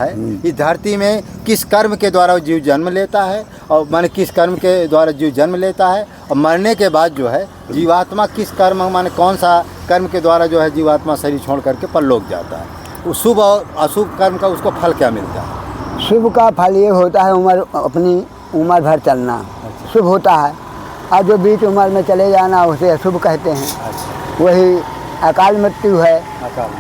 है। इस धरती में किस कर्म के द्वारा जीव जन्म लेता है और माने किस कर्म के द्वारा जीव जन्म लेता है और मरने के बाद जो है जीवात्मा किस कर्म माने कौन सा कर्म के द्वारा जो है जीवात्मा शरीर छोड़ करके परलोक जाता है। उस शुभ और अशुभ कर्म का उसको फल क्या मिलता है? शुभ का फल ये होता है उम्र अपनी उम्र भर चलना। अच्छा। शुभ होता है, और जो बीच उम्र में चले जाना उसे अशुभ कहते हैं। अच्छा। वही अकाल मृत्यु है। अकाल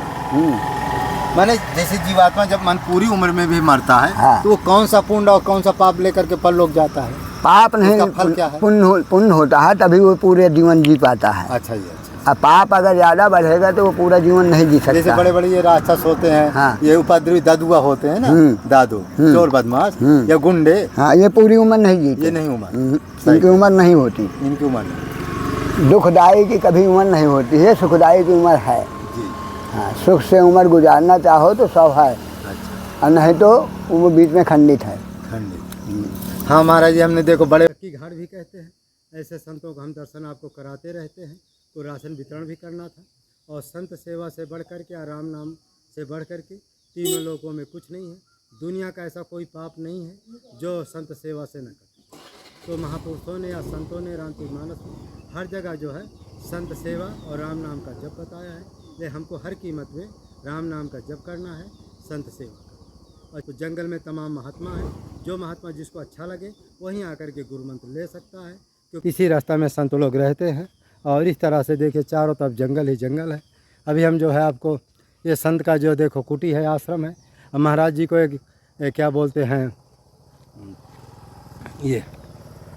माने जैसे जीवात्मा जब मन पूरी उम्र में भी मरता है हाँ। तो वो कौन सा पुण्य और कौन सा पाप लेकर के परलोक जाता है? पाप नहीं, उसका फल क्या है? पुण्य होता है, तभी वो पूरे जीवन जी पाता है। अच्छा जी। अच्छा। अब पाप अगर ज़्यादा बढ़ेगा तो वो पूरा जीवन नहीं जी सकता। जैसे बड़े बड़े ये राक्षस होते हैं। हाँ। ये उपद्रवी दादुआ होते हैं ना, दादू चोर बदमाश या गुंडे। हाँ, ये पूरी उम्र नहीं जीते। ये नहीं उम्र इनकी उम्र नहीं होती। इनकी उम्र नहीं। दुखदाई की कभी उम्र नहीं होती है, सुखदाई की उम्र है जी। हाँ, सुख से उम्र गुजारना चाहो तो सब है। अच्छा। और नहीं तो उम्र बीच में खंडित है। खंडित। हाँ महाराज जी, हमने देखो बड़े की घाट भी कहते हैं, ऐसे संतों का हम दर्शन आपको कराते रहते हैं। तो राशन वितरण भी करना था, और संत सेवा से बढ़ कर के, राम नाम से बढ़ कर के तीनों लोगों में कुछ नहीं है। दुनिया का ऐसा कोई पाप नहीं है जो संत सेवा से न करे। तो महापुरुषों ने या संतों ने रामचरितमानस में हर जगह जो है संत सेवा और राम नाम का जप बताया है। ले हमको हर कीमत में राम नाम का जप करना है, संत सेवा करना। और तो जंगल में तमाम महात्मा हैं, जो महात्मा जिसको अच्छा लगे वहीं आकर के गुरु मंत्र ले सकता है, क्योंकि इसी रास्ता में संत लोग रहते हैं। और इस तरह से देखिए चारों तरफ जंगल ही जंगल है। अभी हम जो है आपको ये संत का जो देखो कुटी है, आश्रम है। और महाराज जी को एक क्या बोलते हैं ये,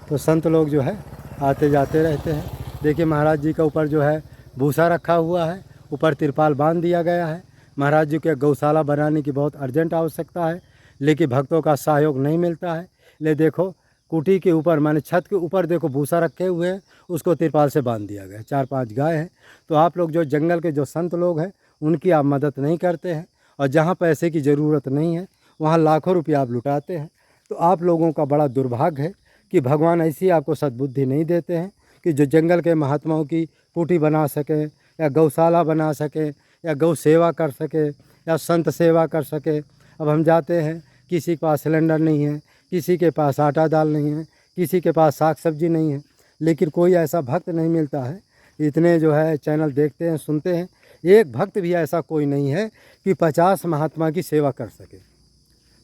तो संत लोग जो है आते जाते रहते हैं। देखिए महाराज जी का ऊपर जो है भूसा रखा हुआ है, ऊपर तिरपाल बांध दिया गया है। महाराज जी के गौशाला बनाने की बहुत अर्जेंट आवश्यकता है, लेकिन भक्तों का सहयोग नहीं मिलता है। ले देखो कुटी के ऊपर माने छत के ऊपर देखो भूसा रखे हुए हैं, उसको तिरपाल से बांध दिया गया है। 4-5 गाय हैं। तो आप लोग जो जंगल के जो संत लोग हैं उनकी आप मदद नहीं करते हैं, और जहाँ पैसे की ज़रूरत नहीं है वहाँ लाखों रुपया आप लुटाते हैं। तो आप लोगों का बड़ा दुर्भाग्य है कि भगवान ऐसी आपको सद्बुद्धि नहीं देते हैं कि जो जंगल के महात्माओं की कुटी बना सकें, या गौशाला बना सकें, या गौ सेवा कर सके, या संत सेवा कर सके। अब हम जाते हैं, किसी के पास सिलेंडर नहीं है, किसी के पास आटा दाल नहीं है, किसी के पास साग सब्जी नहीं है, लेकिन कोई ऐसा भक्त नहीं मिलता है। इतने जो है चैनल देखते हैं, सुनते हैं, एक भक्त भी ऐसा कोई नहीं है कि 50 महात्मा की सेवा कर सके।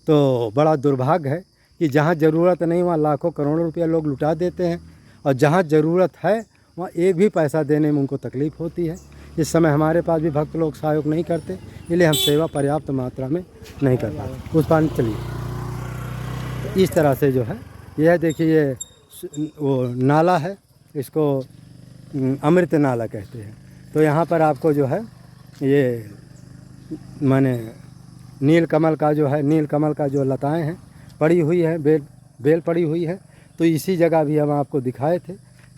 तो बड़ा दुर्भाग्य है कि जहाँ ज़रूरत नहीं वहाँ लाखों करोड़ों रुपया लोग लुटा देते हैं, और जहाँ ज़रूरत है वहाँ एक भी पैसा देने में उनको तकलीफ़ होती है। इस समय हमारे पास भी भक्त लोग सहयोग नहीं करते, इसलिए हम सेवा पर्याप्त मात्रा में नहीं कर पाते। उस पानी चलिए। तो इस तरह से जो है यह देखिए ये वो नाला है, इसको अमृत नाला कहते हैं। तो यहाँ पर आपको जो है ये माने नीलकमल का जो है, नीलकमल का जो लताएं हैं पड़ी हुई है, बेल पड़ी हुई है। तो इसी जगह भी हम आपको दिखाए थे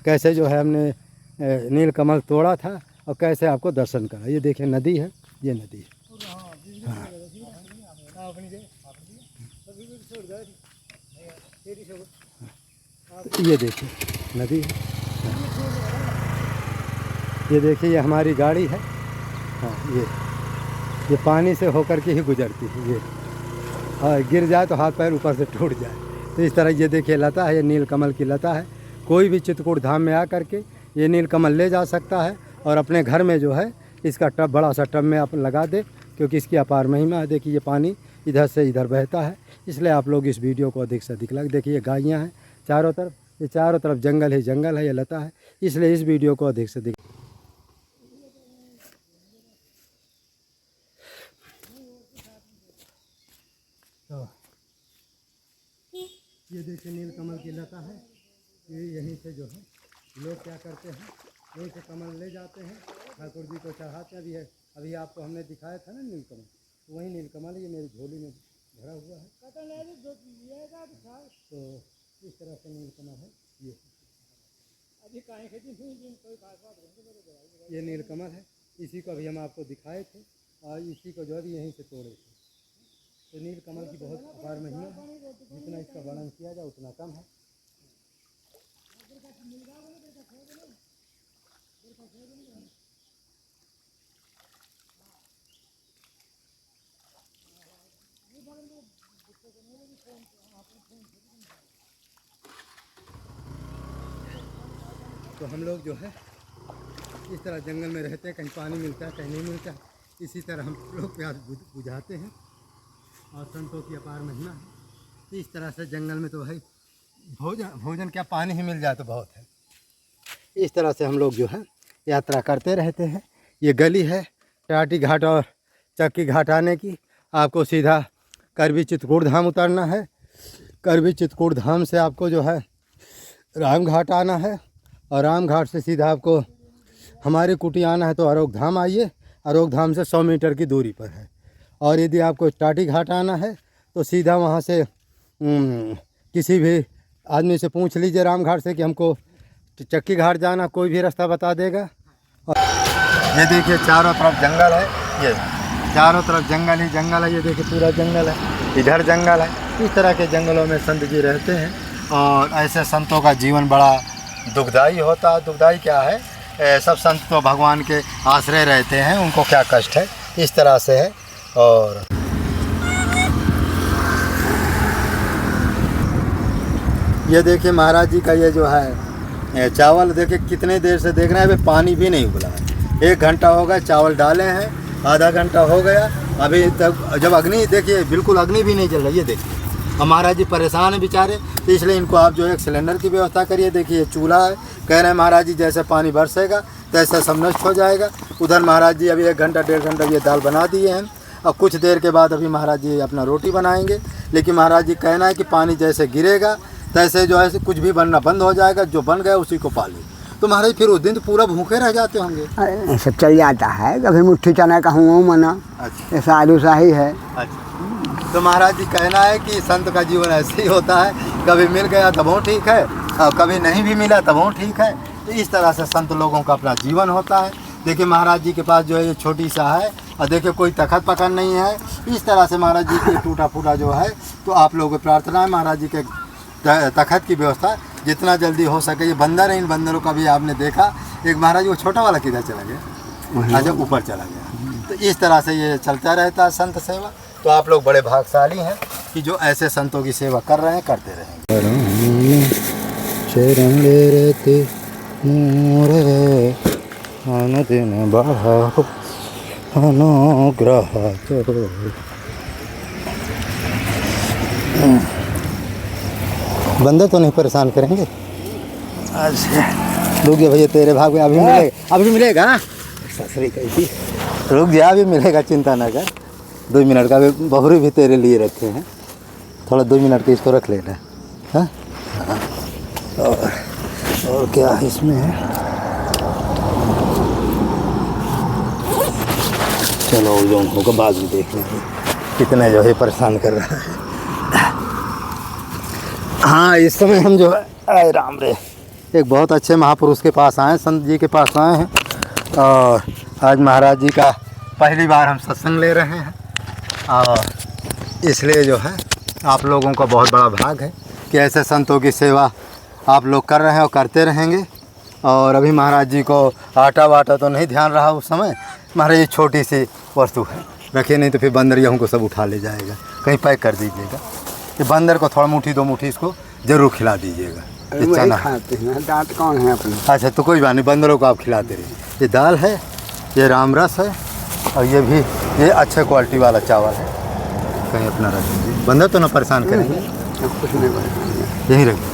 कैसे जो है हमने नीलकमल तोड़ा था और कैसे आपको दर्शन करा। ये देखिए नदी है, ये नदी है। हाँ। ये देखिए नदी है। ये देखिए ये हमारी गाड़ी है। हाँ, ये पानी से होकर के ही गुजरती है। ये हाँ, गिर जाए तो हाथ पैर ऊपर से टूट जाए। तो इस तरह ये देखिए लता है, ये नीलकमल की लता है। कोई भी चित्रकूट धाम में आ करके ये नीलकमल ले जा सकता है, और अपने घर में जो है इसका टब, बड़ा सा टब में आप लगा दे, क्योंकि इसकी अपार महिमा है। देखिए ये पानी इधर से इधर बहता है, इसलिए आप लोग इस वीडियो को अधिक से अधिक देखिए। गायें हैं चारों तरफ, ये चारों तरफ जंगल ही जंगल है, ये लता है, इसलिए इस वीडियो को अधिक से अधिक। तो ये देखिए नीलकमल की लता है। ये यहीं से जो है लोग क्या करते हैं, यहीं से कमल ले जाते हैं, ठाकुर जी को चढ़ाते हैं। अभी आपको हमने दिखाया था ना नीलकमल, वही नीलकमल ये मेरी झोली में भरा हुआ है। तो इस तरह से नीलकमल है। ये नीलकमल है, इसी को अभी हम आपको दिखाए थे, और इसी को जो है यहीं से तोड़े थे। तो नीलकमल की बहुत अपार महिमा है, जितना इसका वर्णन किया जाए उतना कम है। तो हम लोग जो है इस तरह जंगल में रहते हैं, कहीं पानी मिलता है कहीं नहीं मिलता है, इसी तरह हम लोग प्यास बुझाते हैं और संतों की अपार महिमा है। इस तरह से जंगल में तो भाई भोजन क्या पानी ही मिल जाए तो बहुत है। इस तरह से हम लोग जो है यात्रा करते रहते हैं। ये गली है टाटी घाट और चक्की घाट आने की। आपको सीधा करवी चित्रकूट धाम उतरना है। करवी चित्रकूट धाम से आपको जो है राम घाट आना है और राम घाट से सीधा आपको हमारी कुटी आना है तो अरोग धाम आइए। अरोग धाम से 100 मीटर की दूरी पर है। और यदि आपको टाटी घाट आना है तो सीधा वहाँ से किसी भी आदमी से पूछ लीजिए राम घाट से कि हमको चक्की घाट जाना, कोई भी रास्ता बता देगा। और ये देखिए चारों तरफ जंगल है, ये चारों तरफ जंगल ही जंगल है। ये देखिए पूरा जंगल है, इधर जंगल है। इस तरह के जंगलों में संत जी रहते हैं और ऐसे संतों का जीवन बड़ा दुखदाई होता है। दुखदाई क्या है, सब संत तो भगवान के आश्रय रहते हैं, उनको क्या कष्ट है, इस तरह से है। और ये देखिए महाराज जी का ये जो है चावल देखिए कितने देर से देख रहे हैं, अभी पानी भी नहीं उबला है। 1 घंटा हो गया चावल डाले हैं, आधा घंटा हो गया अभी तक। जब अग्नि देखिए बिल्कुल अग्नि भी नहीं जल रही है। देखिए और महाराज जी परेशान हैं बेचारे, तो इसलिए इनको आप जो एक सिलेंडर की व्यवस्था करिए। देखिए चूल्हा है, कह रहे हैं महाराज जी जैसे पानी बरसेगा तैसे सब नष्ट हो जाएगा। उधर महाराज जी अभी 1 घंटा 1.5 घंटा ये दाल बना दिए हैं। अब कुछ देर के बाद अभी महाराज जी अपना रोटी बनाएंगे। लेकिन महाराज जी कहना है कि पानी जैसे गिरेगा तैसे जो है कुछ भी बनना बंद हो जाएगा, जो बन गया उसी को पाली। तो महाराज फिर उस दिन तो पूरा भूखे रह जाते होंगे। सब चल जाता है, कभी मुट्ठी चना का हुआ मना। अच्छा, ऐसा आलू शाही है। अच्छा। तो महाराज जी कहना है कि संत का जीवन ऐसे ही होता है, कभी मिल गया तब वो ठीक है और कभी नहीं भी मिला तब वो ठीक है। तो इस तरह से संत लोगों का अपना जीवन होता है। देखिए महाराज जी के पास जो है ये छोटी सा है और देखिए कोई तखत पकड़ नहीं है। इस तरह से महाराज जी के टूटा फूटा जो है, तो आप लोगों को प्रार्थना है महाराज जी के तखत की व्यवस्था जितना जल्दी हो सके। ये बंदर है, इन बंदरों का भी आपने देखा। एक महाराज वो छोटा वाला किधर चला गया, अच्छा ऊपर चला गया। तो इस तरह से ये चलता रहता है संत सेवा। तो आप लोग बड़े भाग्यशाली हैं कि जो ऐसे संतों की सेवा कर रहे हैं, करते रहेंगे। चरण रहते मोरे अनुदिन बढ़ाओ अनुग्रह करो। बंदर तो नहीं परेशान करेंगे। अच्छा रुक गया भैया, तेरे भाग में अभी मिलेगा, अभी मिलेगा। ससुरी कैसी रुक गया, अभी मिलेगा, चिंता ना कर। 2 मिनट का अभी बहुरी भी तेरे लिए रखे हैं, थोड़ा 2 मिनट के इसको रख लेना। हाँ और क्या इसमें है, चलो जो होगा बाद में देख लेंगे कितने जो है परेशान कर रहा है। हाँ इस समय हम जो है आए राम रे एक बहुत अच्छे महापुरुष के पास आए, संत जी के पास आए हैं। और आज महाराज जी का पहली बार हम सत्संग ले रहे हैं और इसलिए जो है आप लोगों का बहुत बड़ा भाग है कि ऐसे संतों की सेवा आप लोग कर रहे हैं और करते रहेंगे। और अभी महाराज जी को आटा वाटा तो नहीं ध्यान रहा उस समय। महाराज जी छोटी सी वस्तु है, रखिए नहीं तो फिर बंदर गेहूँ को सब उठा ले जाएगा। कहीं पैक कर दीजिएगा कि बंदर को थोड़ा मुट्ठी 2 मुट्ठी इसको ज़रूर खिला दीजिएगा। चना खाते हैं, दांत कौन है अपने। अच्छा तो कोई बात नहीं, बंदरों को आप खिलाते रहिए। ये दाल है, ये राम रस है और ये भी ये अच्छे क्वालिटी वाला चावल है। कहीं अपना रख दीजिए, बंदर तो ना परेशान करेंगे। कुछ नहीं परेशान, यहीं रखिए।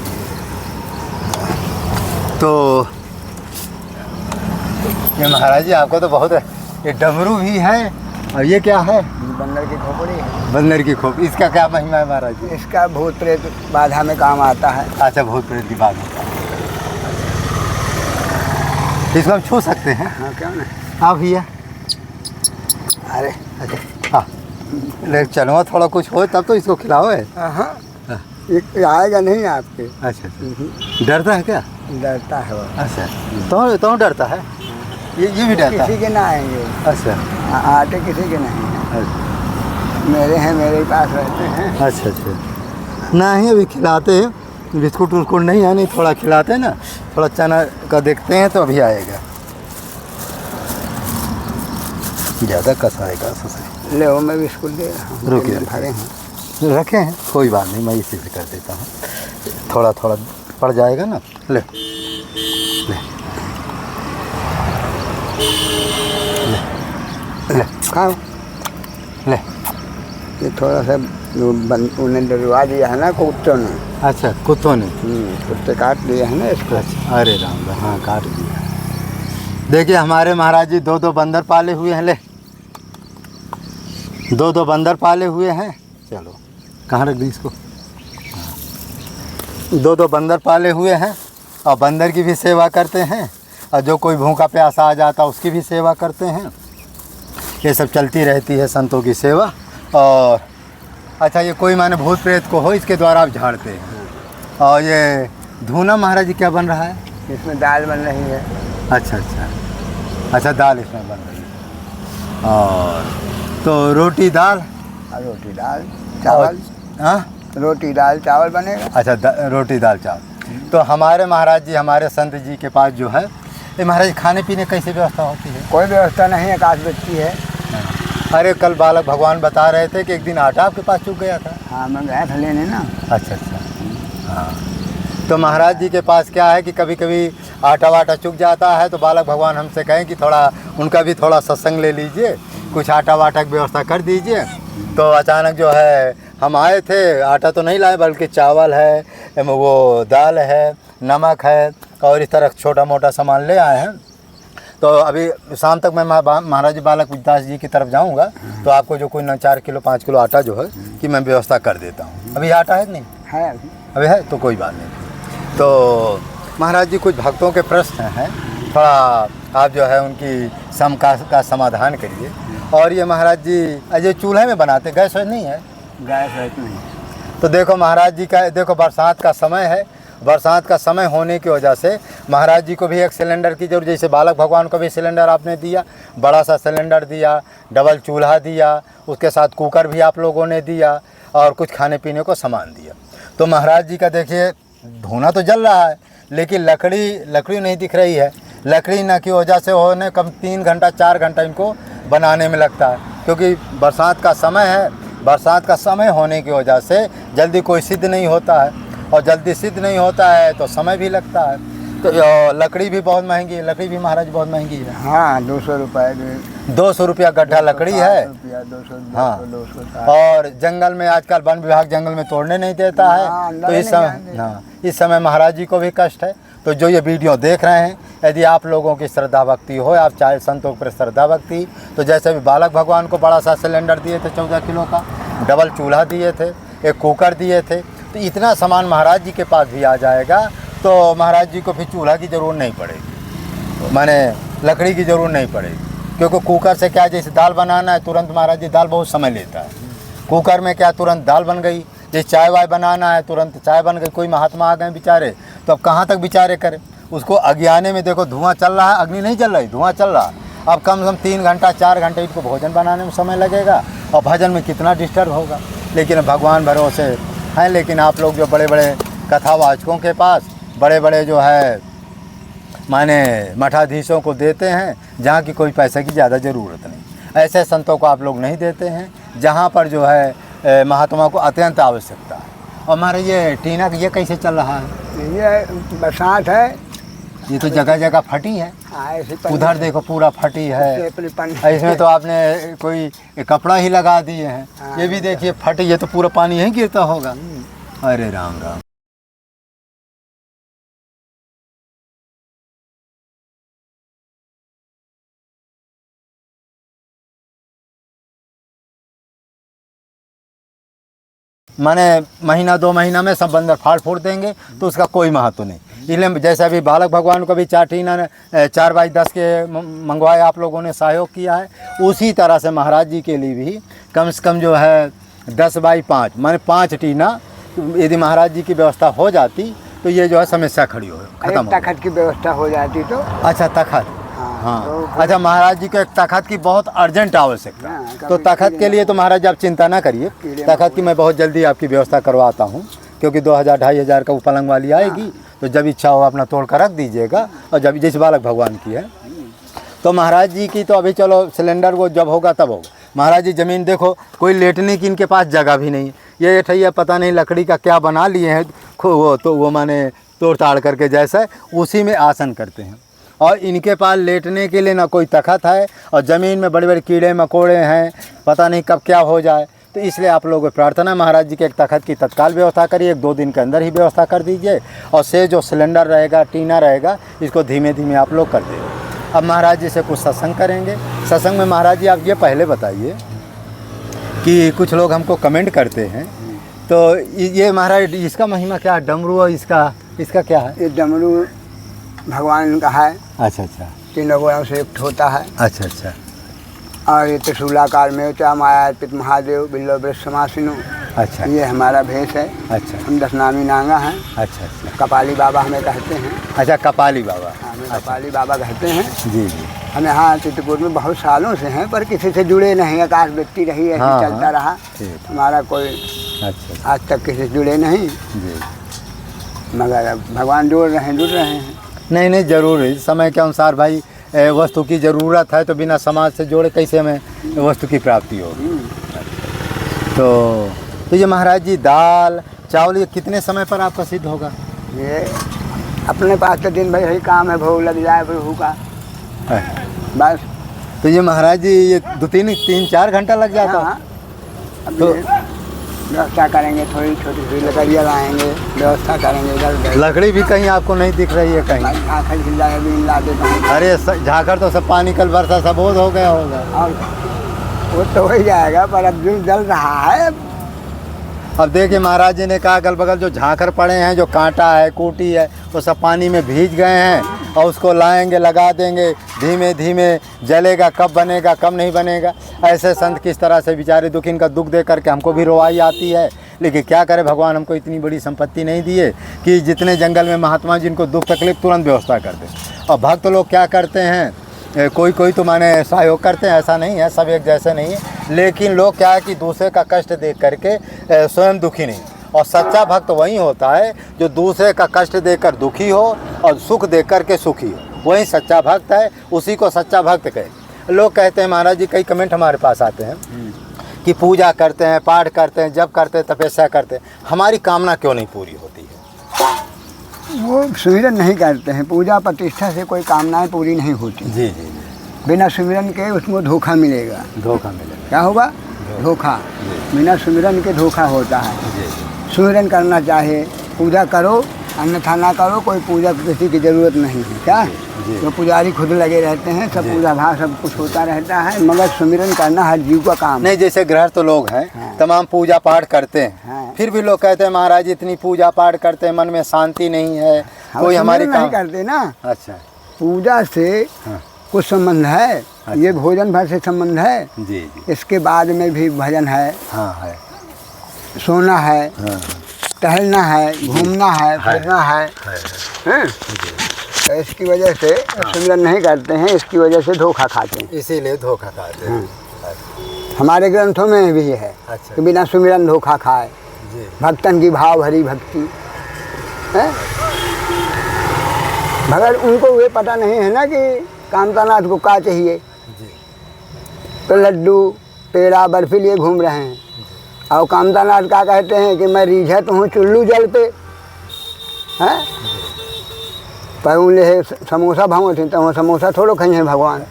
तो ये महाराज जी आपको तो बहुत है। ये डमरू भी है और ये क्या है, बंदर की खोपड़ी है। बंदर की खोप, इसका क्या महिमा है महाराज जी। इसका भूत प्रेत बाधा में काम आता है। अच्छा भूत प्रेत की बात है, इसको हम छू सकते हैं। हाँ क्यों नहीं। हाँ भैया, अरे अच्छा हाँ ले चलो, थोड़ा कुछ हो तब तो इसको खिलाओ है। हाँ ये आएगा नहीं आपके। अच्छा डरता है क्या, डरता है वो। अच्छा तो डरता है, ये भी डरता है। किसी के ना आएंगे। अच्छा आते किसी के नहीं है। मेरे हैं, मेरे पास रहते हैं। अच्छा अच्छा नहीं अभी खिलाते हैं, बिस्कुट उस्कुट नहीं है, नहीं थोड़ा खिलाते हैं ना, थोड़ा चना का देखते हैं तो अभी आएगा। ज़्यादा कस आएगा। ले वो मैं बिस्कुट दे रहा हूँ। रुकिए भरे हैं। रखे हैं, कोई बात नहीं, मैं इसी से कर देता हूँ, थोड़ा थोड़ा पड़ जाएगा ना। ले ले ले खाओ। ले। ये थोड़ा सा उन्हें डरवा दिया है ना कुत्तों ने। अच्छा, कुत्तों ने? कुत्ते काट लिए है ना इसको। अच्छा, अरे राम राम, हाँ काट दिया। देखिए हमारे महाराज जी 2-2 बंदर पाले हुए हैं। ले, 2-2 बंदर पाले हुए हैं। चलो, कहाँ रख दी इसको? 2-2 बंदर पाले हुए हैं और बंदर की भी सेवा करते हैं, और जो कोई भूखा प्यासा आ जाता उसकी भी सेवा करते हैं। ये सब चलती रहती है संतों की सेवा। और अच्छा, ये कोई माने भूत प्रेत को हो, इसके द्वारा आप झाड़ते हैं। और ये धूना महाराज जी क्या बन रहा है? इसमें दाल बन रही है। अच्छा अच्छा अच्छा, दाल इसमें बन रही है। और तो रोटी दाल और रोटी दाल चावल। हाँ, रोटी दाल चावल बनेगा। अच्छा, रोटी दाल चावल। तो हमारे महाराज जी, हमारे संत जी के पास जो है, ये महाराज खाने पीने कैसी व्यवस्था होती है? कोई व्यवस्था नहीं है, काश बच्ची है। अरे कल बालक भगवान बता रहे थे कि एक दिन आटा आपके पास चूक गया था। हाँ, मैं गया था लेने ना। अच्छा अच्छा, हाँ। तो महाराज जी के पास क्या है कि कभी कभी आटा वाटा चुक जाता है, तो बालक भगवान हमसे कहें कि थोड़ा उनका भी थोड़ा सत्संग ले लीजिए, कुछ आटा वाटा की व्यवस्था कर दीजिए। तो अचानक जो है हम आए थे, आटा तो नहीं लाए बल्कि चावल है, वो दाल है, नमक है और इस तरह छोटा मोटा सामान ले आए हैं। तो अभी शाम तक मैं महाराज जी बालक विदास जी की तरफ जाऊंगा, तो आपको जो कोई 4 किलो 5 किलो आटा जो है कि मैं व्यवस्था कर देता हूँ। अभी आटा है कि नहीं? है अभी है, तो कोई बात नहीं। तो महाराज जी कुछ भक्तों के प्रश्न हैं, थोड़ा आप जो है उनकी का समाधान करिए। और ये महाराज जी अजय चूल्हे में बनाते, गैस वैस नहीं है? गैस वैस नहीं। तो देखो महाराज जी का, देखो बरसात का समय है, बरसात का समय होने की वजह से महाराज जी को भी एक सिलेंडर की जरूरत, जैसे बालक भगवान को भी सिलेंडर आपने दिया, बड़ा सा सिलेंडर दिया, डबल चूल्हा दिया, उसके साथ कुकर भी आप लोगों ने दिया और कुछ खाने पीने को सामान दिया। तो महाराज जी का देखिए धुआं तो जल रहा है, लेकिन लकड़ी नहीं दिख रही है। लकड़ी न की वजह से होने कम 3 घंटा 4 घंटा इनको बनाने में लगता है, क्योंकि बरसात का समय है। बरसात का समय होने की वजह से जल्दी कोई सिद्ध नहीं होता है, और जल्दी सिद्ध नहीं होता है तो समय भी लगता है। तो लकड़ी भी बहुत महंगी है, लकड़ी भी महाराज बहुत महंगी है। हाँ, 200 रुपये 200 रुपया गड्ढा लकड़ी है। 200 हाँ, 200। और जंगल में आजकल वन विभाग जंगल में तोड़ने नहीं देता है। तो इस समय महाराज जी को भी कष्ट है। तो जो ये वीडियो देख रहे हैं, यदि आप लोगों की श्रद्धा भक्ति हो, आप चाहे संतों पर श्रद्धा भक्ति, तो जैसे भी बालक भगवान को बड़ा सा सिलेंडर दिए थे 14 किलो का, डबल चूल्हा दिए थे, एक कुकर दिए थे, तो इतना सामान महाराज जी के पास भी आ जाएगा, तो महाराज जी को फिर चूल्हा की ज़रूरत नहीं पड़ेगी, माने लकड़ी की ज़रूरत नहीं पड़ेगी। क्योंकि कुकर से क्या, जैसे दाल बनाना है तुरंत महाराज जी, दाल बहुत समय लेता है। कुकर में क्या तुरंत दाल बन गई। जैसे चाय वाय बनाना है तुरंत चाय बन गई। कोई महात्मा आ गए बेचारे, तो अब कहाँ तक बेचारे करें उसको। अज्ञाने में देखो धुआं चल रहा है, अग्नि नहीं जल रही, धुआं चल रहा है। अब कम से कम 3 घंटा 4 घंटे इनको भोजन बनाने में समय लगेगा, और भजन में कितना डिस्टर्ब होगा। लेकिन भगवान भरोसे हैं। लेकिन आप लोग जो बड़े बड़े कथावाचकों के पास, बड़े बड़े जो है माने मठाधीशों को देते हैं, जहाँ की कोई पैसे की ज़्यादा ज़रूरत नहीं, ऐसे संतों को आप लोग नहीं देते हैं, जहाँ पर जो है महात्मा को अत्यंत आवश्यकता है। और हमारे ये टीना ये कैसे चल रहा है? ये बरसात है, ये तो जगह जगह फटी है। उधर देखो पूरा फटी है। इसमें तो आपने कोई कपड़ा ही लगा दिए हैं। ये भी देखिए फटी, ये तो पूरा पानी यहीं गिरता होगा। अरे राम राम। माने महीना 2 महीना में सब बंदर फाड़ फोड़ देंगे, तो उसका कोई महत्व नहीं। इसलिए जैसे अभी बालक भगवान को भी 4 टीना 4x10 के मंगवाए, आप लोगों ने सहयोग किया है, उसी तरह से महाराज जी के लिए भी कम से कम जो है 10x5 माने 5 टीना यदि महाराज जी की व्यवस्था हो जाती, तो ये जो है समस्या खड़ी हो खत्म हो। तखत की व्यवस्था हो जाती तो। अच्छा, तखत। हाँ, अच्छा, महाराज जी को एक तखत की बहुत अर्जेंट आवश्यकता है। तो तखत के लिए तो महाराज आप चिंता ना करिए, तखत की मैं बहुत जल्दी आपकी व्यवस्था करवाता हूँ। क्योंकि 2000-2500 का वो पलंग वाली आएगी, तो जब इच्छा हो अपना तोड़ कर रख दीजिएगा। और जब जैसे बालक भगवान की है, तो महाराज जी की तो अभी चलो सिलेंडर वो जब होगा तब होगा। महाराज जी ज़मीन देखो, कोई लेटने की इनके पास जगह भी नहीं। ये ठैया पता नहीं लकड़ी का क्या बना लिए हैं, वो माने तोड़ ताड़ करके जैसा उसी में आसन करते हैं। और इनके पास लेटने के लिए ना कोई तख़्त है, और ज़मीन में बड़े बड़े कीड़े मकोड़े हैं, पता नहीं कब क्या हो जाए। तो इसलिए आप लोगों को प्रार्थना महाराज जी के एक तख़्त की तत्काल व्यवस्था करिए, 1-2 दिन के अंदर ही व्यवस्था कर दीजिए। और से जो सिलेंडर रहेगा, टीना रहेगा, इसको धीमे धीमे आप लोग कर देंगे। अब महाराज जी से कुछ सत्संग करेंगे। सत्संग में महाराज जी आप ये पहले बताइए कि कुछ लोग हमको कमेंट करते हैं, तो ये महाराज इसका महिमा क्या है? डमरू और इसका क्या है? ये डमरू भगवान का है। अच्छा अच्छा। तीनों गुणों से युक्त होता है। अच्छा अच्छा। और ये त्रिशूलाकार में होता माया पित महादेव बिल्लो वृक्षमासिनु। अच्छा। ये हमारा भेष है। अच्छा। हम 10 नामी नांगा हैं। अच्छा अच्छा। कपाली बाबा हमें कहते हैं। अच्छा, कपाली बाबा। हमें कपाली बाबा कहते हैं। जी जी। हम यहाँ चित्रकूट में बहुत सालों से हैं, पर किसी से जुड़े नहीं। आकाश व्यक्ति रही है, हाँ, चलता रहा हमारा कोई। अच्छा। आज तक किसी से जुड़े नहीं जी। मगर भगवान जुड़ रहे हैं। नहीं ज़रूर है। समय के अनुसार भाई वस्तु की ज़रूरत है, तो बिना समाज से जोड़े कैसे हमें वस्तु की प्राप्ति होगी। तो ये महाराज जी दाल चावल ये कितने समय पर आपका सिद्ध होगा? ये अपने पास तो दिन भर यही काम है, भोग लग जाए प्रभु का बस। तो ये महाराज जी ये 3-4 घंटा लग जाता है। हाँ। तो व्यवस्था करेंगे, थोड़ी छोटी सी लकड़ियाँ लाएंगे, व्यवस्था करेंगे। इधर लकड़ी भी कहीं आपको नहीं दिख रही है कहीं? झाखड़ खिल जाए भी ला देता हूँ। अरे झाखड़ तो सब पानी कल बरसा सब बोध हो गया होगा। और वो तो हो ही जाएगा, पर अब जो जल रहा है। अब देखिए महाराज जी ने कहा अगल बगल जो झाखड़ पड़े हैं, जो कांटा है, कूटी है, वो सब पानी में भीज गए हैं, और उसको लाएंगे, लगा देंगे, धीमे धीमे जलेगा। कब बनेगा कब नहीं बनेगा। ऐसे संत किस तरह से बेचारे दुख, इनका दुख देख करके हमको भी रोवाई आती है। लेकिन क्या करें, भगवान हमको इतनी बड़ी संपत्ति नहीं दी है कि जितने जंगल में महात्मा जिनको दुख तकलीफ तुरंत व्यवस्था कर दें। और भक्त लोग क्या करते हैं, कोई तो माने सहयोग करते हैं, ऐसा नहीं है, सब एक जैसे नहीं है। लेकिन लोग क्या है कि दूसरे का कष्ट देख करके स्वयं दुखी नहीं। और सच्चा भक्त वही होता है जो दूसरे का कष्ट देकर दुखी हो और सुख देख करके सुखी हो, वही सच्चा भक्त है। उसी को सच्चा भक्त कहे। लोग कहते हैं महाराज जी, कई कमेंट हमारे पास आते हैं कि पूजा करते हैं, पाठ करते हैं, जब करते हैं, तपस्या करते हैं, हमारी कामना क्यों नहीं पूरी होती है? वो सुमिरन नहीं करते हैं। पूजा प्रतिष्ठा से कोई कामनाएं पूरी नहीं होती। जी जी जी। बिना सुमिरन के उसको धोखा मिलेगा। धोखा मिलेगा। क्या होगा? धोखा। बिना सुमिरन के धोखा होता है। जी। सुमिरन करना चाहे, पूजा करो, अन्यथा ना करो, कोई पूजा किसी की ज़रूरत नहीं है। क्या जो पुजारी खुद लगे रहते हैं, सब पूजा भाव सब कुछ होता रहता है, मगर सुमिरन करना हर जीव का काम नहीं। जैसे गृहस्थ तो लोग हैं, हाँ। तमाम पूजा पाठ करते हैं, हाँ। फिर भी लोग कहते हैं महाराज इतनी पूजा पाठ करते हैं, मन में शांति नहीं है, कोई हमारी सुमिरन नहीं करते ना। अच्छा। पूजा से हाँ। कुछ संबंध है। ये भोजन भर से संबंध है। जी जी। इसके बाद में भी भजन है। हाँ है। सोना है। हाँ। टहलना है, घूमना है, फिरना है। हैं? तो इसकी वजह से सुमिरन नहीं करते हैं, इसकी वजह से धोखा खाते हैं। इसीलिए धोखा खाते हैं। हमारे ग्रंथों में भी है अच्छा। कि बिना सुमिरन धोखा खाए। जी। भक्तन की भाव भरी भक्ति है। मगर उनको ये पता नहीं है ना कि कामतानाथ को क्या चाहिए। जी। तो लड्डू पेड़ा बर्फी लिए घूम रहे हैं, और कामतानाथ क्या कहते हैं कि मैं रिझत हूँ चुल्लू जल पे हैं। पर उन्हें समोसा भाव थे, तो समोसा थोड़ो खाई हैं भगवान।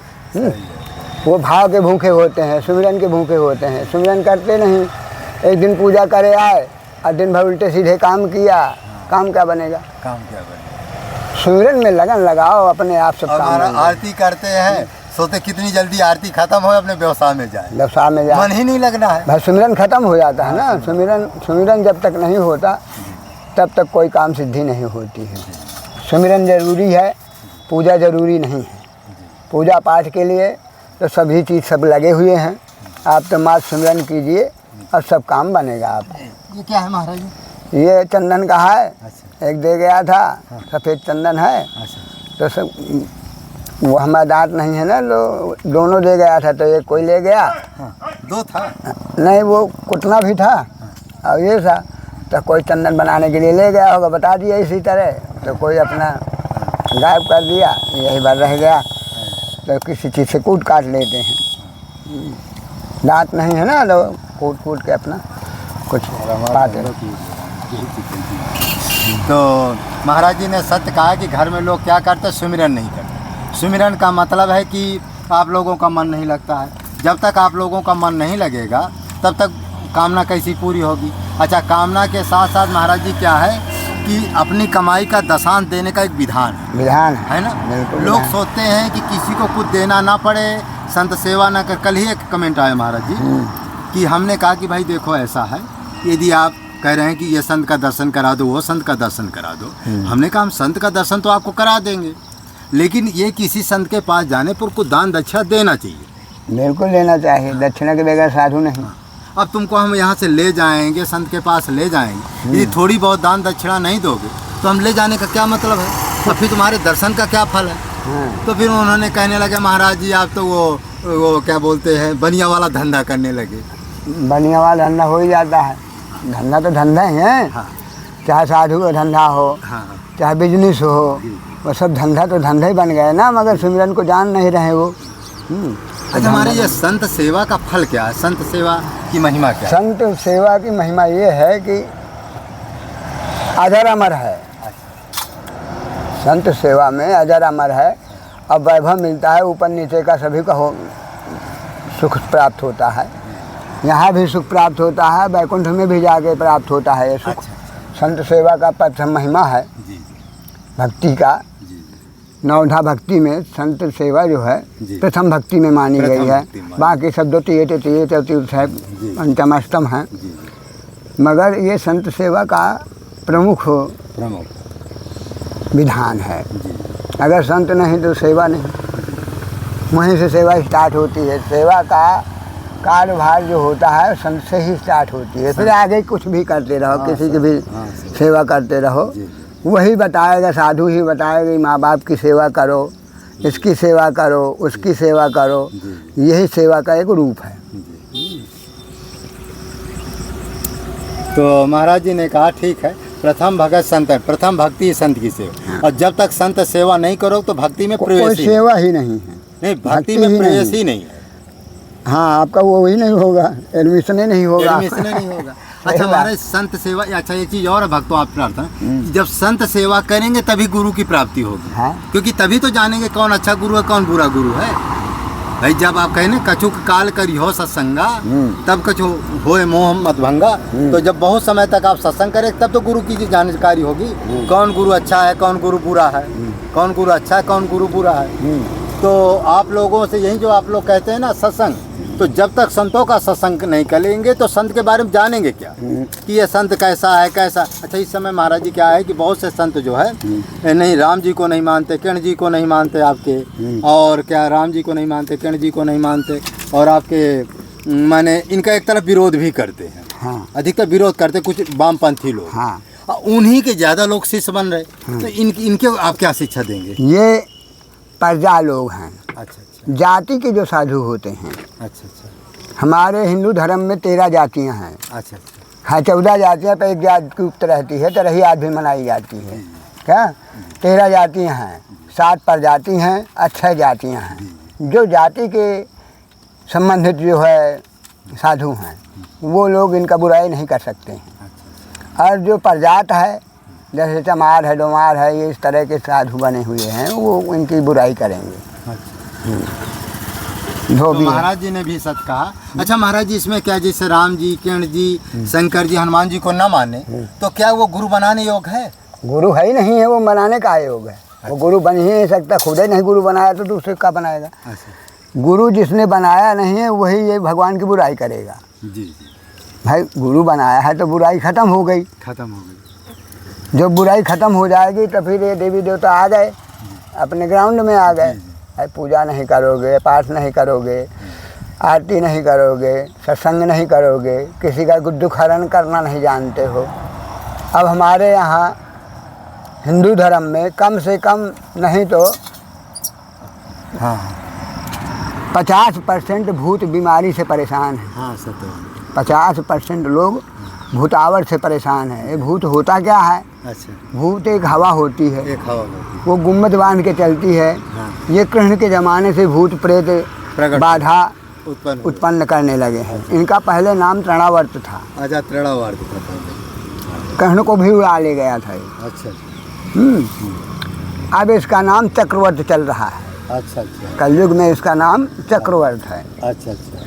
वो भाव के भूखे होते हैं, सुमिरन के भूखे होते हैं। सुमिरन करते नहीं। एक दिन पूजा करे आए और दिन भर उल्टे सीधे काम किया, काम क्या बनेगा? काम क्या बनेगा? सुमिरन में लगन लगाओ, अपने आप सब काम बनेगा। आरती करते हैं, सोते कितनी जल्दी आरती खत्म हो, अपने व्यवसाय में जाए, व्यवसाय में जाए, मन ही नहीं लगना है। भाई सुमिरन खत्म हो जाता है ना। सुमिरन जब तक नहीं होता तब तक कोई काम सिद्धि नहीं होती है। सुमिरन जरूरी है, पूजा जरूरी नहीं है। पूजा पाठ के लिए तो सभी चीज़ सब लगे हुए हैं। आप तो मात्र सुमिरन कीजिए और सब काम बनेगा आपको। ये क्या है महाराज जी? ये चंदन का है। अच्छा। एक दे गया था, सफ़ेद चंदन है। अच्छा। तो सब वो हमारा दांत नहीं है ना, दोनों दे गया था। तो एक कोई ले गया। हाँ। 2 था नहीं, वो कुटना भी था और ये था। तो कोई चंदन बनाने के लिए ले गया होगा, बता दिया इसी तरह। तो कोई अपना गायब कर दिया, यही बार रह गया। तो किसी चीज़ से कूट काट लेते हैं। दांत नहीं है ना, तो कूट कूट के अपना कुछ पाते। तो महाराज जी ने सत्य कहा कि घर में लोग क्या करते, सुमिरन नहीं करते। सुमिरन का मतलब है कि आप लोगों का मन नहीं लगता है। जब तक आप लोगों का मन नहीं लगेगा तब तक कामना कैसी पूरी होगी। अच्छा, कामना के साथ साथ महाराज जी क्या है कि अपनी कमाई का दशांश देने का एक विधान है ना। लोग सोचते हैं कि किसी को कुछ देना ना पड़े, संत सेवा ना कर। कल ही एक कमेंट आया महाराज जी कि हमने कहा कि भाई देखो ऐसा है, यदि आप कह रहे हैं कि ये संत का दर्शन करा दो, वो संत का दर्शन करा दो, हमने कहा हम संत का दर्शन तो आपको करा देंगे, लेकिन ये किसी संत के पास जाने पर कुछ दान दक्षिणा देना चाहिए। बिल्कुल लेना चाहिए, दक्षिणा के बगैर साधु नहीं। अब तुमको हम यहाँ से ले जाएंगे, संत के पास ले जाएंगे, यदि थोड़ी बहुत दान दक्षिणा नहीं दोगे तो हम ले जाने का क्या मतलब है, और फिर तुम्हारे दर्शन का क्या फल है। तो फिर उन्होंने कहने लगे महाराज जी आप तो वो क्या बोलते हैं, बनिया वाला धंधा करने लगे। बनिया वाला धंधा हो ही जाता है, धंधा तो धंधा ही है। हाँ। चाहे साधु का धंधा हो, हाँ। चाहे बिजनेस हो, वो सब धंधा तो धंधा ही बन गया ना, मगर सुमिरन को जान नहीं रहे वो। अच्छा, हमारे ये संत सेवा का फल क्या है, संत सेवा की महिमा क्या है? संत सेवा की महिमा ये है कि अजर अमर है। संत सेवा में अजर अमर है, अब वैभव मिलता है, ऊपर नीचे का सभी का हो सुख प्राप्त होता है। यहाँ भी सुख प्राप्त होता है, वैकुंठ में भी जाके प्राप्त होता है ये सुख। संत सेवा का प्रथम महिमा है भक्ति का। नवधा भक्ति में संत सेवा जो है प्रथम भक्ति में मानी गई है। बाकी सब द्वितीय तृतीय चतुर्थ है, पंचम अष्टम है, मगर ये संत सेवा का प्रमुख विधान है। अगर संत नहीं तो सेवा नहीं, वहीं से सेवा स्टार्ट होती है। सेवा का कार्यभार जो होता है संत से ही स्टार्ट होती है, फिर आगे कुछ भी करते रहो, किसी की भी सेवा करते रहो। वही बताएगा, साधु ही बताएगा, माँ बाप की सेवा करो, इसकी सेवा करो, उसकी सेवा करो, यही सेवा का एक रूप है। तो महाराज जी ने कहा ठीक है, प्रथम भगत संत है, प्रथम भक्ति संत की सेवा। और जब तक संत सेवा नहीं करो तो भक्ति में प्रवेश कोई सेवा ही नहीं है, नहीं भक्ति में प्रवेश ही नहीं है। हाँ, आपका वो ही नहीं होगा, एडमिशन ही नहीं होगा, एडमिशन नहीं होगा। अच्छा हमारे संत सेवा, अच्छा ये चीज़ और भक्तों आप प्रार्थना, जब संत सेवा करेंगे तभी गुरु की प्राप्ति होगी। हाँ? क्योंकि तभी तो जानेंगे कौन अच्छा गुरु है कौन बुरा गुरु है। भाई जब आप कहें ना कछु काल करी हो सत्संगा तब कछु होए मोह मत भंगा, तो जब बहुत समय तक आप सत्संग करें तब तो गुरु की जानकारी होगी, कौन गुरु अच्छा है कौन गुरु बुरा है, कौन गुरु अच्छा है कौन गुरु बुरा है। तो आप लोगों से यही जो आप लोग कहते हैं ना सत्संग, तो जब तक संतों का सत्संग नहीं करेंगे तो संत के बारे में जानेंगे क्या कि ये संत कैसा है कैसा। अच्छा इस समय महाराज जी क्या है कि बहुत से संत जो है नहीं राम जी को नहीं मानते, किरण जी को नहीं मानते आपके, और क्या राम जी को नहीं मानते, किरण जी को नहीं मानते, और आपके माने इनका एक तरफ विरोध भी करते हैं। हाँ। अधिकतर विरोध करते कुछ वामपंथी लोग। हाँ। उन्हीं के ज़्यादा लोग शिष्य बन रहे। तो इनके आप क्या शिक्षा देंगे? ये प्रजा लोग हैं। अच्छा, जाति के जो साधु होते हैं। अच्छा। हमारे हिंदू धर्म में 13 जातियां हैं। अच्छा। हाँ, 14 जातियां पर एक जाति की उक्त रहती है, तरही आज भी मनाई जाती है। क्या 13 जातियां हैं, 7 प्रजाति हैं, 6 जातियां हैं। जो जाति के संबंधित जो है साधु हैं वो लोग इनका बुराई नहीं कर सकते हैं। और जो प्रजात है जैसे चमार है, डोमार है, ये इस तरह के साधु बने हुए हैं, वो इनकी बुराई करेंगे। तो महाराज जी ने भी सच कहा। अच्छा महाराज जी इसमें क्या, जैसे राम जी, किरण जी, शंकर जी, हनुमान जी को न माने तो क्या वो गुरु बनाने योग्य है? गुरु है ही नहीं है, वो बनाने का योग है। वो गुरु बन ही नहीं सकता, खुद ही नहीं गुरु बनाया तो दूसरे का बनाएगा। गुरु जिसने बनाया नहीं है वही ये भगवान की बुराई करेगा। जी। भाई गुरु बनाया है तो बुराई खत्म हो गई। जब बुराई खत्म हो जाएगी तो फिर ये देवी देवता आ गए, अपने ग्राउंड में आ गए। पूजा नहीं करोगे, पाठ नहीं करोगे, आरती नहीं करोगे, सत्संग नहीं करोगे, किसी का दुख हरण करना नहीं जानते हो। अब हमारे यहाँ हिंदू धर्म में कम से कम नहीं तो 50% भूत बीमारी से परेशान है। 50% लोग भूतावर से परेशान है। ये भूत होता क्या है? अच्छा। भूत एक हवा होती है, एक हवा होती है। वो गुम्मद बांध के चलती है। ये कृष्ण के ज़माने से भूत प्रेत बाधा उत्पन्न करने लगे हैं। इनका पहले नाम तृणावर्त था। अच्छा, तृणावर्त था पहले। कहने को भी उड़ा ले गया था ये। अच्छा। अब इसका नाम चक्रवर्त चल रहा है। अच्छा अच्छा। कलयुग में इसका नाम चक्रवर्त है। अच्छा अच्छा।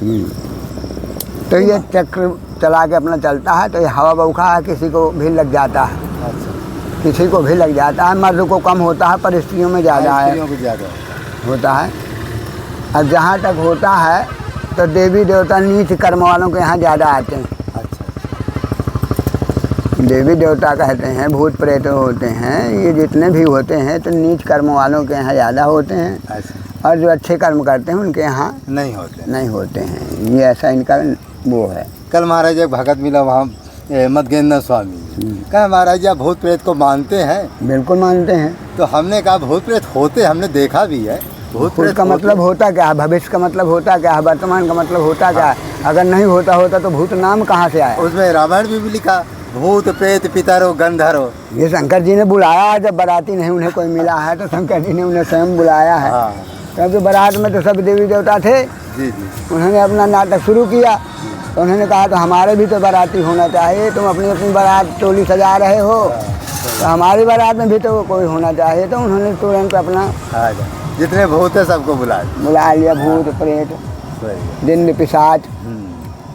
तो ये चक्र चला के अपना चलता है, तो ये हवा बौखा है, किसी को भी लग जाता है। अच्छा। किसी को भी लग जाता है। मर्द को कम होता है पर स्त्रियों में ज़्यादा है, स्त्रियों को ज़्यादा होता है। और जहाँ तक होता है तो देवी देवता नीच कर्म वालों के यहाँ ज़्यादा आते हैं। अच्छा। देवी देवता कहते हैं, भूत प्रेत होते हैं, ये जितने भी होते हैं तो नीच कर्म वालों के यहाँ ज़्यादा होते हैं। अच्छा। और जो अच्छे कर्म करते हैं उनके यहाँ नहीं होते हैं। ये ऐसा इनका वो है। कल महाराज एक भगत मिला वहाँ मदगेंद्र स्वामी, कहा महाराज आप भूत प्रेत को मानते हैं? बिल्कुल मानते हैं। तो हमने कहा भूत प्रेत होते, हमने देखा भी है। भूत प्रेत का मतलब होता क्या है, भविष्य का मतलब होता क्या है, वर्तमान का मतलब होता क्या है? अगर नहीं होता तो भूत नाम कहाँ से आया? उसमें रामायण भी लिखा, भूत प्रेत पितरो गंधर्व। ये शंकर जी ने बुलाया, जब बाराती नहीं उन्हें कोई मिला है तो शंकर जी ने उन्हें स्वयं बुलाया है। क्योंकि बारात में तो सब देवी देवता थे। जी जी। उन्होंने अपना नाटक शुरू किया तो उन्होंने कहा तो हमारे भी तो बाराती होना चाहिए। तुम अपनी अपनी बारात टोली सजा रहे हो तो हमारी बारात में भी तो कोई होना चाहिए। तो उन्होंने तुरंत अपना जितने भूत है सबको बुला लिया, भूत प्रेत जिन्न पिशाच।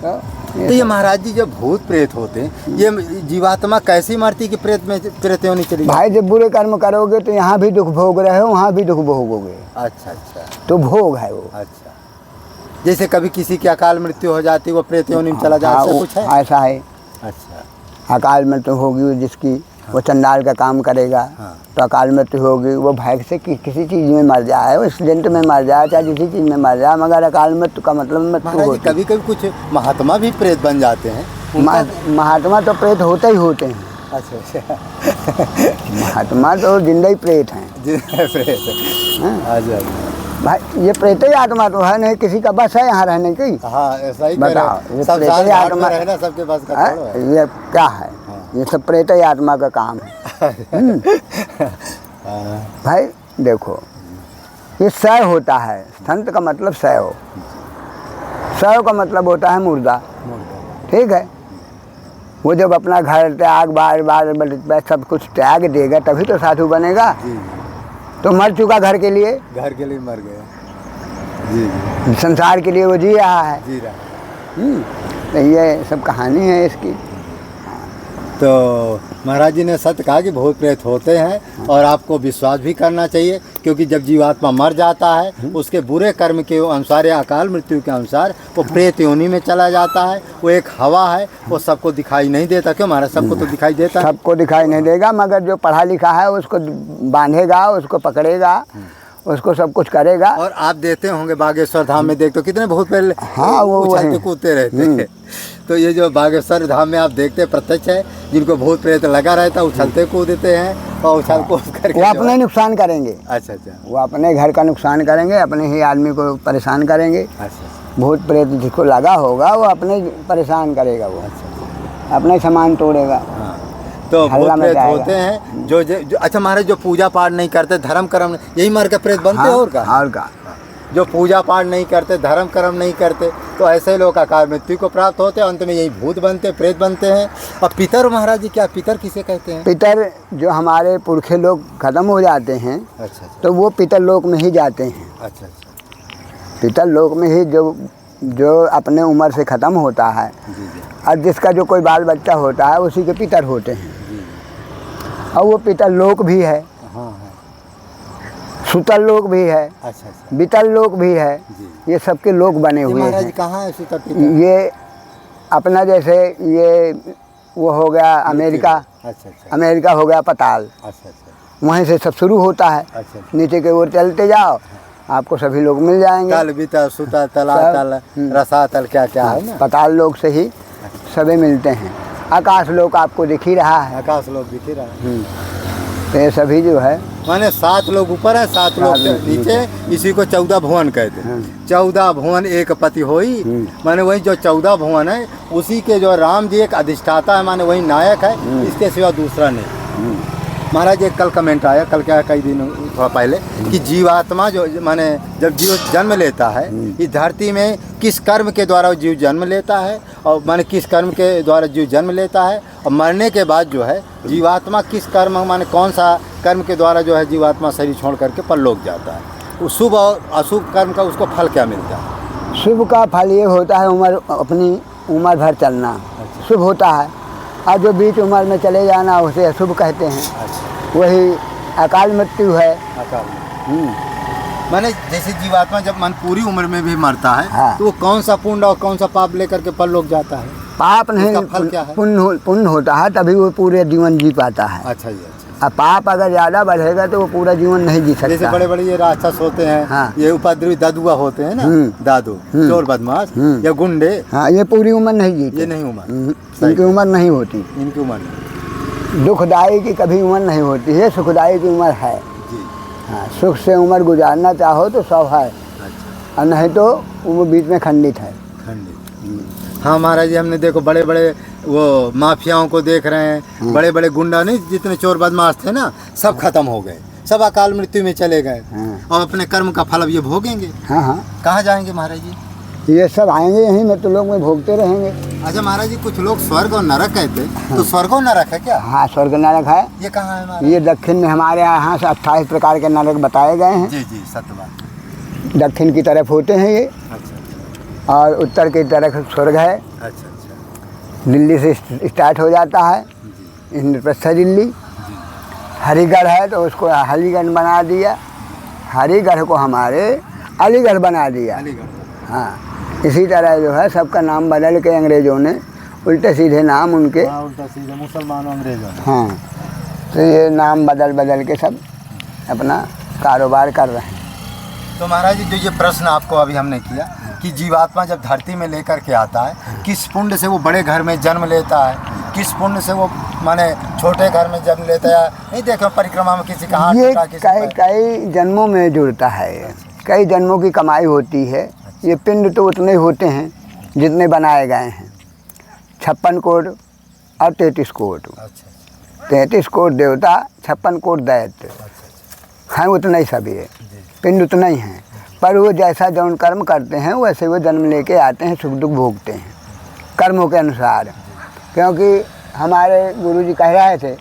तो ये महाराज जी जब भूत प्रेत होते हैं, ये जीवात्मा कैसी मरती कि प्रेत होनी चली? भाई जब बुरे कर्म करोगे तो यहाँ भी दुख भोग रहे हो, वहाँ भी दुख भोगोगे। अच्छा अच्छा। तो भोग है वो। अच्छा। जैसे कभी किसी की अकाल मृत्यु हो जाती है वो प्रेत योनि में चला जाता है, कुछ है ऐसा है। अच्छा। अकाल मृत्यु होगी जिसकी, वो चंडाल का काम करेगा। तो अकाल मृत्यु होगी, वो भाग से किसी चीज़ में मर जाए, वो एक्सीडेंट में मर जाए, चाहे किसी चीज़ में मर जाए, मगर अकाल मृत्यु का मतलब मृत्यु होती है। कभी कभी कुछ महात्मा भी प्रेत बन जाते हैं। महात्मा तो प्रेत होते ही होते हैं। अच्छा अच्छा। महात्मा तो जिंदा ही प्रेत हैं। अच्छा। भाई ये प्रेत ही आत्मा तो है नहीं, किसी का बस है यहाँ रहने की। हाँ ऐसा ही बताओ, ये प्रेत ही आत्मा रहना सबके पास का है। ये क्या है? ये सब प्रेत ही आत्मा का काम है। भाई देखो, ये शय होता है। संत का मतलब शय शव का मतलब होता है मुर्दा। ठीक है। वो जब अपना घर त्याग बार सब कुछ त्याग देगा तभी तो साधु बनेगा। तो मर चुका घर के लिए मर गया। जी। संसार के लिए वो जी रहा है। तो ये सब कहानी है इसकी। तो महाराज जी ने सत्य कहा कि भूत प्रेत होते हैं और आपको विश्वास भी करना चाहिए, क्योंकि जब जीवात्मा मर जाता है उसके बुरे कर्म के अनुसार या अकाल मृत्यु के अनुसार वो प्रेत योनि में चला जाता है। वो एक हवा है, वो सबको दिखाई नहीं देता। क्यों महाराज? सबको तो दिखाई देता है। सबको दिखाई नहीं देगा, मगर जो पढ़ा लिखा है उसको बांधेगा, उसको पकड़ेगा, उसको सब कुछ करेगा। और आप देते होंगे बागेश्वर धाम में देखते हो कितने भूत पहले वो उछलते कूदते रहते हैं। तो ये जो बागेश्वर धाम में आप देखते प्रत्यक्ष है, जिनको भूत प्रेत लगा रहता है उछलते कूदते हैं और उछल कूद करके वो अपने नुकसान करेंगे। अच्छा अच्छा। वो अपने घर का नुकसान करेंगे, अपने ही आदमी को परेशान करेंगे। अच्छा। भूत प्रेत जिसको लगा होगा वो अपने परेशान करेगा, वो अपने सामान तोड़ेगा। तो भूत प्रेत होते हैं जो अच्छा महाराज जो पूजा पाठ नहीं करते, धर्म कर्म, यही मर के प्रेत बनते हैं। और का जो पूजा पाठ नहीं करते, धर्म कर्म नहीं करते, तो ऐसे लोग अकाल मृत्यु को प्राप्त होते हैं, अंत में यही भूत बनते, प्रेत बनते हैं। और पितर महाराज जी, क्या पितर किसे कहते हैं? पितर जो हमारे पुरखे लोग खत्म हो जाते हैं। अच्छा। तो वो पितर लोक में ही जाते हैं। अच्छा। पितर लोक में ही जो अपने उम्र से ख़त्म होता है और जिसका जो कोई बाल बच्चा होता है उसी के पितर होते हैं। और वो पितर लोक भी है। सुतल लोक भी है। अच्छा। बीतल लोक भी है। ये सबके लोक बने हुए हैं। महाराज कहाँ है सुतल पितर? ये अपना जैसे ये वो हो गया अमेरिका। अच्छा। अमेरिका हो गया पताल। अच्छा। वहीं से सब शुरू होता है। अच्छा। नीचे के ओर चलते जाओ, आपको सभी लोग मिल जाएंगे। तल बीतल सुतल तलातल रसातल क्या क्या है ना। पताल लोक से ही सभी मिलते हैं। आकाश लोक आपको दिख ही रहा है। आकाश लोक दिख ही रहा है। तो ये सभी जो है माने 7 लोग ऊपर है, 7 लोग नीचे, इसी को 14 भुवन कहते हैं। 14 भुवन एक पति होई, माने वही जो 14 भुवन है उसी के जो राम जी एक अधिष्ठाता है, माने वही नायक है, इसके सिवा दूसरा नहीं। महाराज एक कल कमेंट आया, कल क्या कई दिन थोड़ा पहले, कि जीवात्मा जो माने जब जीव जन्म लेता है इस धरती में, किस कर्म के द्वारा वो जीव जन्म लेता है, और माने किस कर्म के द्वारा जीव जन्म लेता है, और मरने के बाद जो है जीवात्मा किस कर्म माने कौन सा कर्म के द्वारा जो है जीवात्मा शरीर छोड़ करके परलोक जाता है, वो शुभ और अशुभ कर्म का उसको फल क्या मिलता है? शुभ का फल ये होता है उम्र, अपनी उम्र भर चलना शुभ होता है, और जो बीच उम्र में चले जाना उसे अशुभ कहते हैं। अच्छा, वही अकाल मृत्यु है। अकाल माने जैसे जीवात्मा जब मन पूरी उम्र में भी मरता है, हाँ। तो वो कौन सा पुण्य और कौन सा पाप लेकर के परलोक जाता है? पाप नहीं, इसका फल क्या है? पुण्य होता है, तभी वो पूरे जीवन जी पाता है। अच्छा जी, अच्छा। अब पाप अगर ज़्यादा बढ़ेगा तो वो पूरा जीवन नहीं जी सकता। जैसे बड़े बड़े ये राक्षस होते हैं, हाँ। ये उपद्रवी दादुआ होते हैं ना, दादू, चोर बदमाश या गुंडे, हाँ, ये पूरी उम्र नहीं जीते। ये नहीं उम्र, इनकी उम्र नहीं होती। इनकी उम्र नहीं। दुखदाई की कभी उम्र नहीं होती है, सुखदाई की उम्र है। जी, हाँ, सुख से उम्र गुजारना चाहो तो सब है, अच्छा, और नहीं तो वो बीच में खंडित है। खंडित। हाँ महाराज जी, हमने देखो बड़े बड़े वो माफियाओं को देख रहे हैं, बड़े बड़े गुंडा नहीं, जितने चोर बदमाश थे ना, सब खत्म हो गए, सब अकाल मृत्यु में चले गए, और अपने कर्म का फल अब ये भोगेंगे। हाँ हाँ, कहाँ जाएंगे महाराज जी? ये सब आएंगे यहीं में, तो लोग में भोगते रहेंगे। अच्छा महाराज जी, कुछ लोग स्वर्ग और नरक कहते हैं, तो स्वर्ग और नरक है क्या? हाँ, स्वर्ग नरक है। ये कहाँ है महाराज? ये दक्षिण में हमारे यहाँ से 28 प्रकार के नरक बताए गए हैं। जी जी, सत्य बात। दक्षिण की तरफ होते हैं ये, अच्छा और उत्तर की तरफ स्वर्ग है। अच्छा अच्छा। दिल्ली से स्टार्ट हो जाता है, इंद्रप्रस्थ दिल्ली। हरिगढ़ है तो उसको हरिगढ़ बना दिया, हरिगढ़ को हमारे अलीगढ़ बना दिया। अलीगढ़। हाँ, इसी तरह जो है सबका नाम बदल के अंग्रेज़ों ने उल्टे सीधे नाम उनके, हाँ, उल्टा सीधे मुसलमानों अंग्रेजों ने। हाँ, तो ये नाम बदल के सब अपना कारोबार कर रहे हैं। तो महाराज जी, जो ये प्रश्न आपको अभी हमने किया कि जीवात्मा जब धरती में लेकर के आता है, किस पुण्य से वो बड़े घर में जन्म लेता है, किस पुण्य से वो माने छोटे घर में जन्म लेता है, नहीं देखो परिक्रमा में किसी का हाथ ये टूटा, किसी का कई जन्मों में जुड़ता है, कई जन्मों की कमाई होती है। ये पिंड तो उतने होते हैं जितने बनाए गए हैं, 56 कोट और 33 कोट। अच्छा 33 कोट देवता, 56 कोट दैत्य हैं, उतना ही सभी है, पिंड उतना ही है। पर वो जैसा जौन कर्म करते हैं वैसे वो जन्म लेके आते हैं, सुख दुख भोगते हैं कर्मों के अनुसार। क्योंकि हमारे गुरुजी कह रहे थे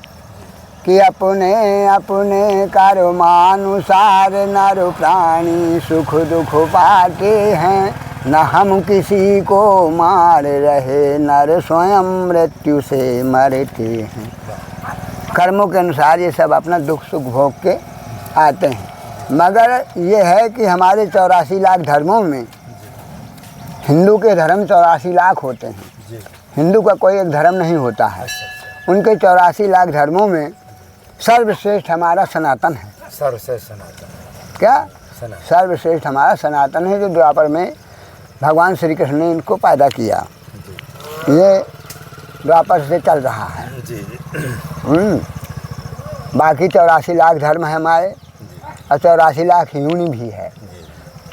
कि अपने अपने कर्मानुसार नर प्राणी सुख दुख पाते हैं, न हम किसी को मार रहे, नर स्वयं मृत्यु से मरते हैं। कर्मों के अनुसार ये सब अपना दुख सुख भोग के आते हैं। मगर ये है कि हमारे 84 लाख धर्मों में हिंदू के धर्म 84 लाख होते हैं, हिंदू का कोई एक धर्म नहीं होता है। उनके 84 लाख धर्मों में सर्वश्रेष्ठ हमारा सनातन है। सर्वश्रेष्ठ सनातन क्या? सर्वश्रेष्ठ हमारा सनातन है, जो द्वापर में भगवान श्री कृष्ण ने इनको पैदा किया। ये द्वापर से चल रहा है जी। बाकी 84 लाख धर्म है हमारे, और 84 लाख यूनि भी है,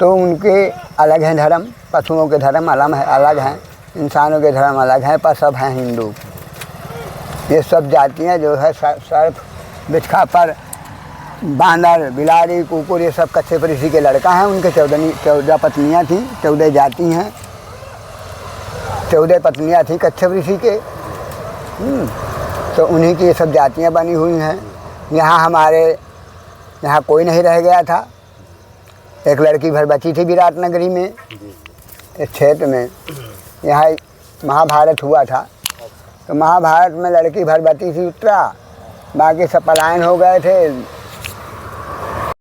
तो उनके अलग हैं धर्म। पशुओं के धर्म अलग हैं, इंसानों के धर्म अलग हैं, पर सब हैं हिंदू। ये सब जातियाँ जो है सर्प, बिच्छा पर, बांदर, बिलारी, कुकुर, ये सब कच्छप ऋषि के लड़का हैं। उनके 14 पत्नियाँ थीं, 14 जाति हैं, 14 पत्नियाँ थीं कच्छप ऋषि के। तो उन्हीं की ये सब जातियाँ बनी हुई हैं। यहाँ कोई नहीं रह गया था, एक लड़की भर बची थी विराट नगरी में, इस क्षेत्र में। यहाँ महाभारत हुआ था, तो महाभारत में लड़की भर बची थी उत्तरा, बाकी सब पलायन हो गए थे।